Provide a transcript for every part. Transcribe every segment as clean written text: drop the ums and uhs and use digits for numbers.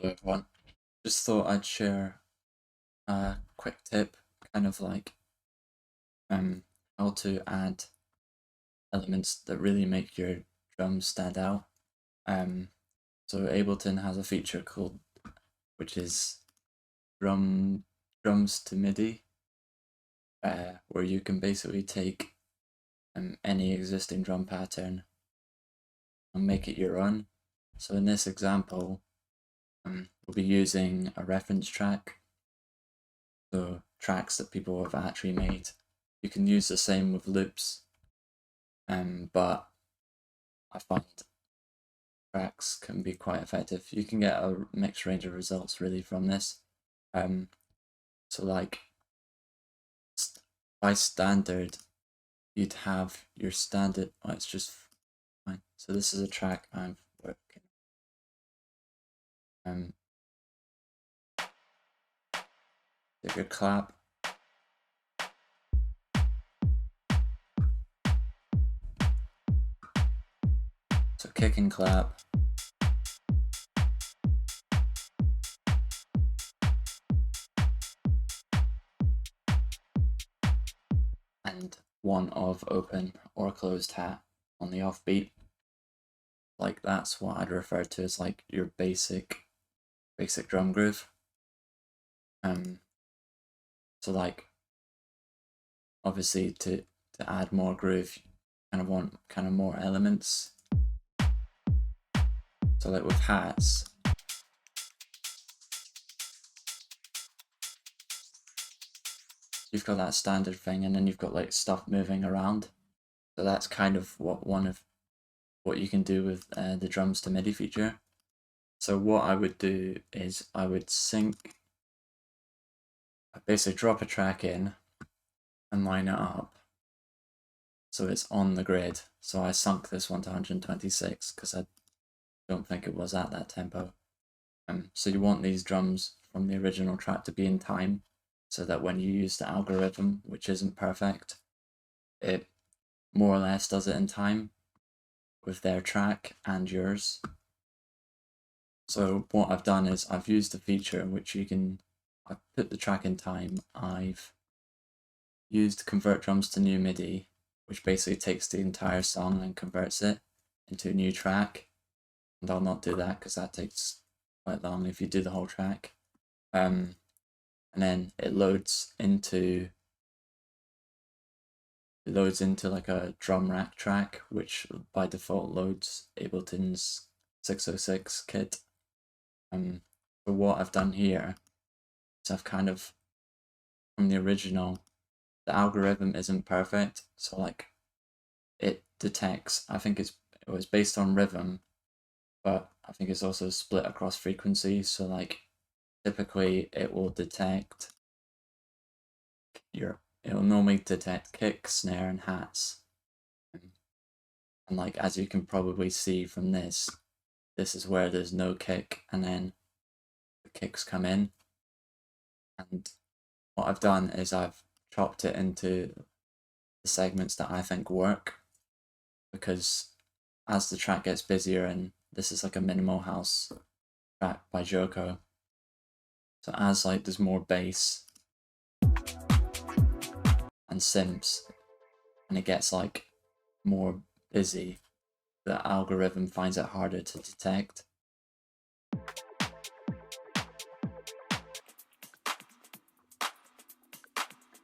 Hello everyone. Just thought I'd share a quick tip, kind of like how to add elements that really make your drums stand out. So Ableton has a feature called, which is drums to MIDI, where you can basically take any existing drum pattern and make it your own. So in this example, we'll be using a reference track. So tracks that people have actually made. You can use the same with loops, but I find tracks can be quite effective. You can get a mixed range of results really from this. So like by standard, you'd have your standard. Oh, it's just fine. So this is a track I'm working. Take your clap. So kick and clap. And one of open or closed hat on the offbeat. Like that's what I'd refer to as like your basic drum groove. So like obviously to add more groove, you kind of want kind of more elements. So like with hats, you've got that standard thing, and then you've got like stuff moving around. So that's kind of what you can do with the drums to MIDI feature. So what I would do is I would basically drop a track in and line it up so it's on the grid. So I sunk this one to 126 because I don't think it was at that tempo. So you want these drums from the original track to be in time so that when you use the algorithm, which isn't perfect, it more or less does it in time with their track and yours. So what I've done is I've used a feature in which I've put the track in time. I've used convert drums to new MIDI, which basically takes the entire song and converts it into a new track. And I'll not do that because that takes quite long if you do the whole track. And then it loads into like a drum rack track, which by default loads Ableton's 606 kit. But what I've done here is I've kind of, from the original, the algorithm isn't perfect, so like it detects, I think it was based on rhythm, but I think it's also split across frequencies. So like typically it will detect it'll normally detect kick, snare, and hats. And like as you can probably see from this is where there's no kick, and then the kicks come in. And what I've done is I've chopped it into the segments that I think work, because as the track gets busier, and this is like a minimal house track by Joko, so as like there's more bass and synths and it gets like more busy, the algorithm finds it harder to detect.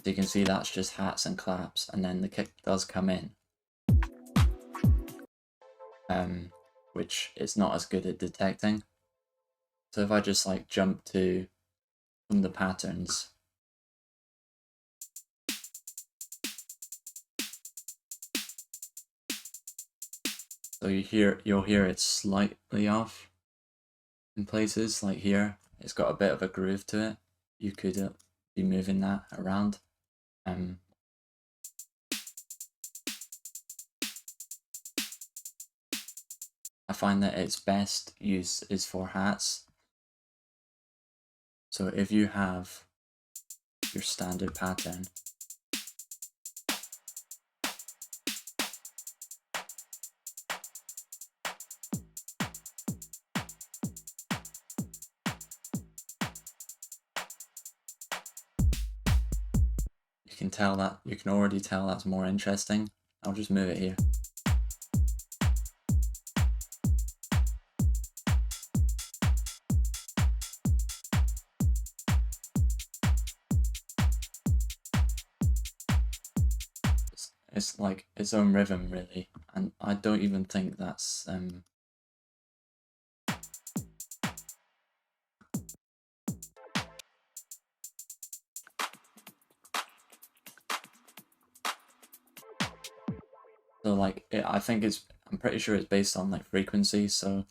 So you can see that's just hats and claps, and then the kick does come in, which it's not as good at detecting. So if I just like jump to from the patterns, so you'll hear it slightly off in places, like here it's got a bit of a groove to it. You could be moving that around. I find that its best use is for hats. So if you have your standard pattern, can already tell that's more interesting. I'll just move it here. It's like its own rhythm, really, and I don't even think that's so like I'm pretty sure it's based on like frequency. So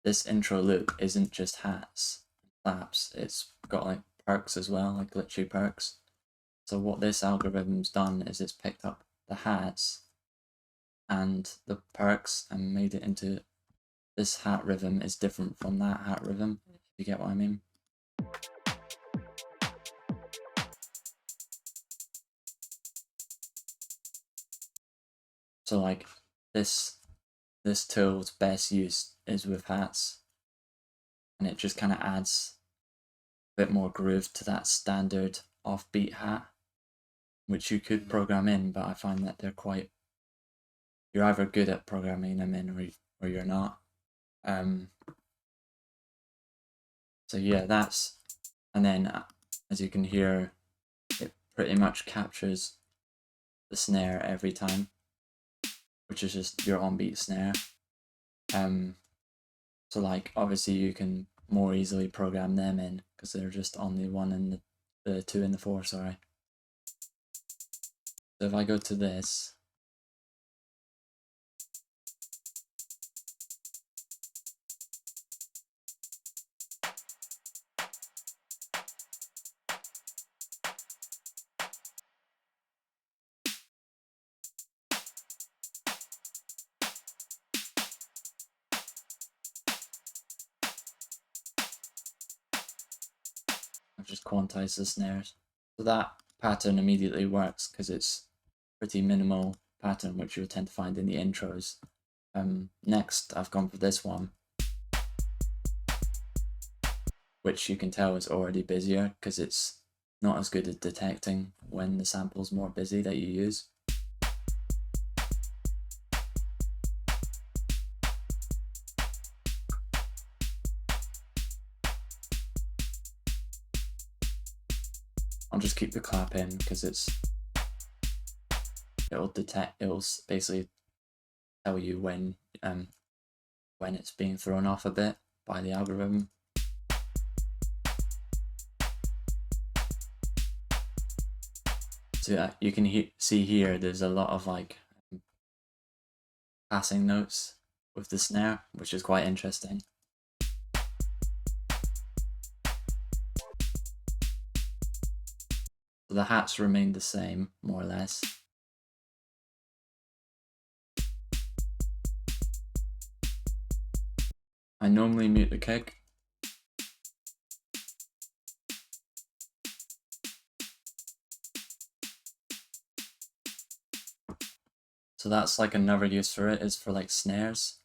this intro loop isn't just hats, claps. It's got like perks as well, like glitchy perks. So what this algorithm's done is it's picked up the hats and the perks and made it into this hat rhythm is different from that hat rhythm, if you get what I mean. So like this tool's best use is with hats, and it just kind of adds a bit more groove to that standard offbeat hat, which you could program in, but I find that you're either good at programming them in or you're not. So yeah, and then as you can hear, it pretty much captures the snare every time, which is just your on-beat snare. So like obviously you can more easily program them in because they're just on the 1 and the 2 and the 4, sorry. So if I go to this, I've just quantized the snares. So that pattern immediately works because it's pretty minimal pattern, which you'll tend to find in the intros. Next, I've gone for this one, which you can tell is already busier because it's not as good at detecting when the sample's more busy that you use. I'll just keep the clap in because it'll basically tell you when it's being thrown off a bit by the algorithm. So you can see here there's a lot of like passing notes with the snare, which is quite interesting. So the hats remain the same, more or less. I normally mute the kick. So that's like another use for it, is for like snares.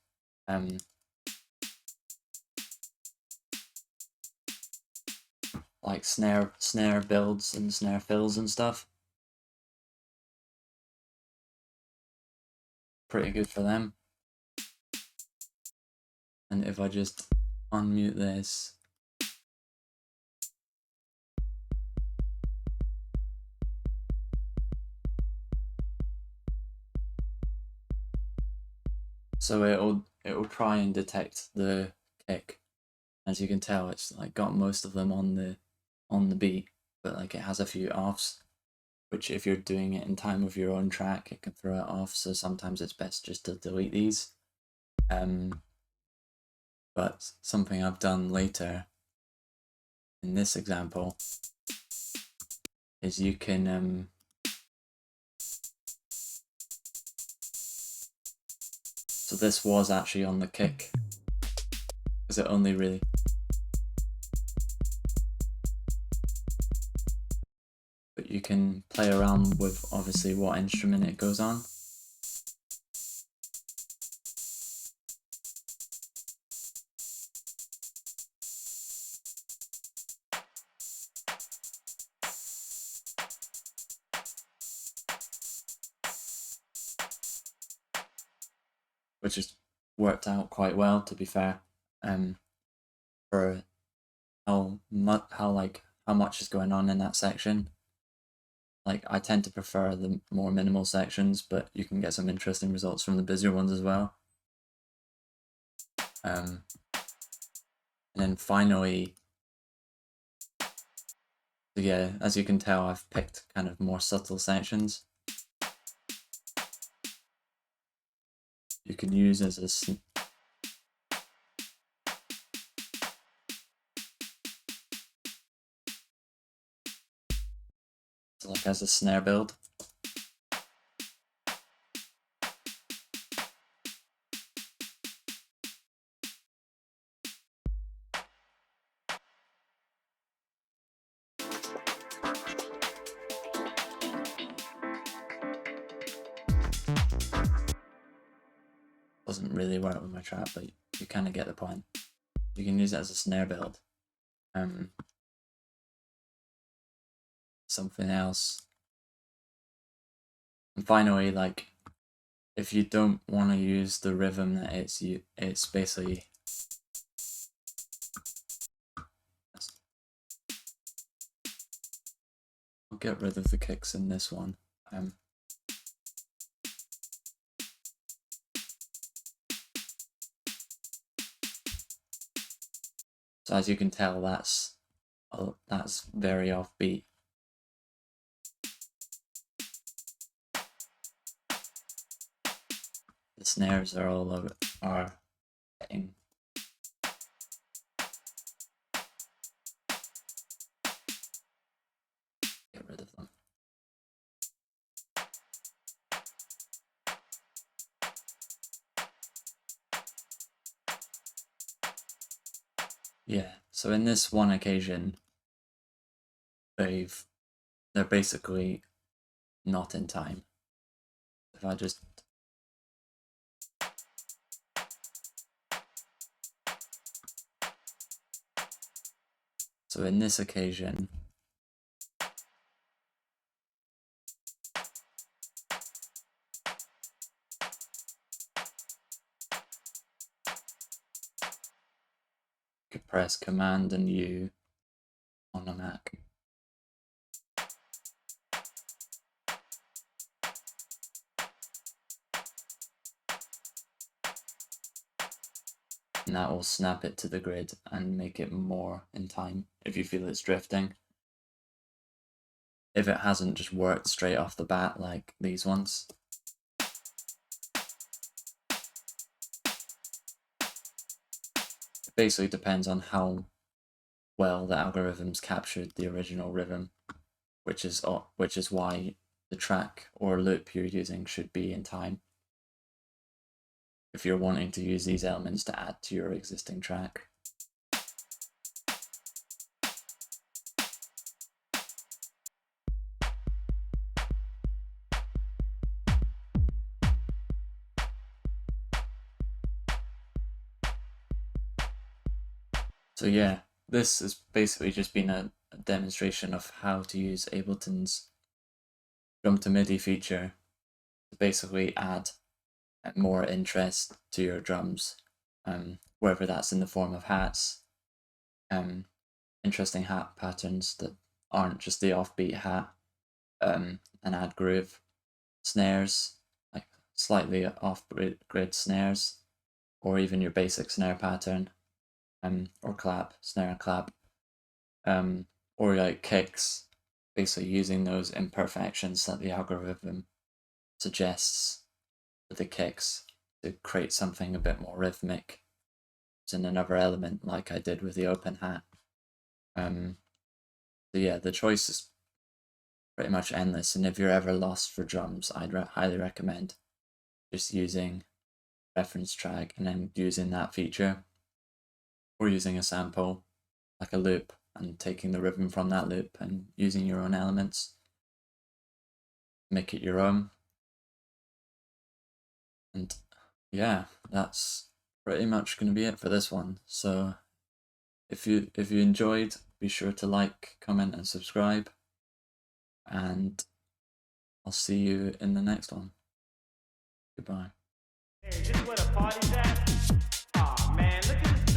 Like snare builds and snare fills and stuff. Pretty good for them. And if I just unmute this, so it'll try and detect the kick. As you can tell, it's like got most of them on the beat, but like it has a few offs, which if you're doing it in time with your own track, it can throw it off. So sometimes it's best just to delete these. But something I've done later in this example is you can so this was actually on the kick because it only really but you can play around with obviously what instrument it goes on. which has worked out quite well, to be fair, for how much is going on in that section. Like, I tend to prefer the more minimal sections, but you can get some interesting results from the busier ones as well. And then finally, so yeah, as you can tell, I've picked kind of more subtle sections. You can use as a snare build. Doesn't really work with my trap, but you kind of get the point. You can use it as a snare build. Something else. And finally, like, if you don't want to use the rhythm that it's basically I'll get rid of the kicks in this one. So as you can tell, that's very offbeat. The snares are all over, getting get rid of them. Yeah, so in this one occasion, they're basically not in time. If I just so in this occasion, you could press Command and U on a Mac. And that will snap it to the grid and make it more in time if you feel it's drifting. If it hasn't just worked straight off the bat like these ones. It basically depends on how well the algorithms captured the original rhythm, which is why the track or loop you're using should be in time if you're wanting to use these elements to add to your existing track. So yeah, this has basically just been a demonstration of how to use Ableton's drum to MIDI feature to basically add more interest to your drums, whether that's in the form of hats, interesting hat patterns that aren't just the offbeat hat, and add groove, snares, like slightly off-grid snares, or even your basic snare pattern, or clap, snare and clap, or like kicks, basically using those imperfections that the algorithm suggests for the kicks to create something a bit more rhythmic in another element, like I did with the open hat. So yeah, the choice is pretty much endless, and if you're ever lost for drums, I'd highly recommend just using reference track and then using that feature, or using a sample like a loop and taking the rhythm from that loop and using your own elements, make it your own. And yeah, that's pretty much going to be it for this one. So if you enjoyed, be sure to like, comment and subscribe, and I'll see you in the next one. Goodbye. Hey, this where the party's at? Aw, man, look at this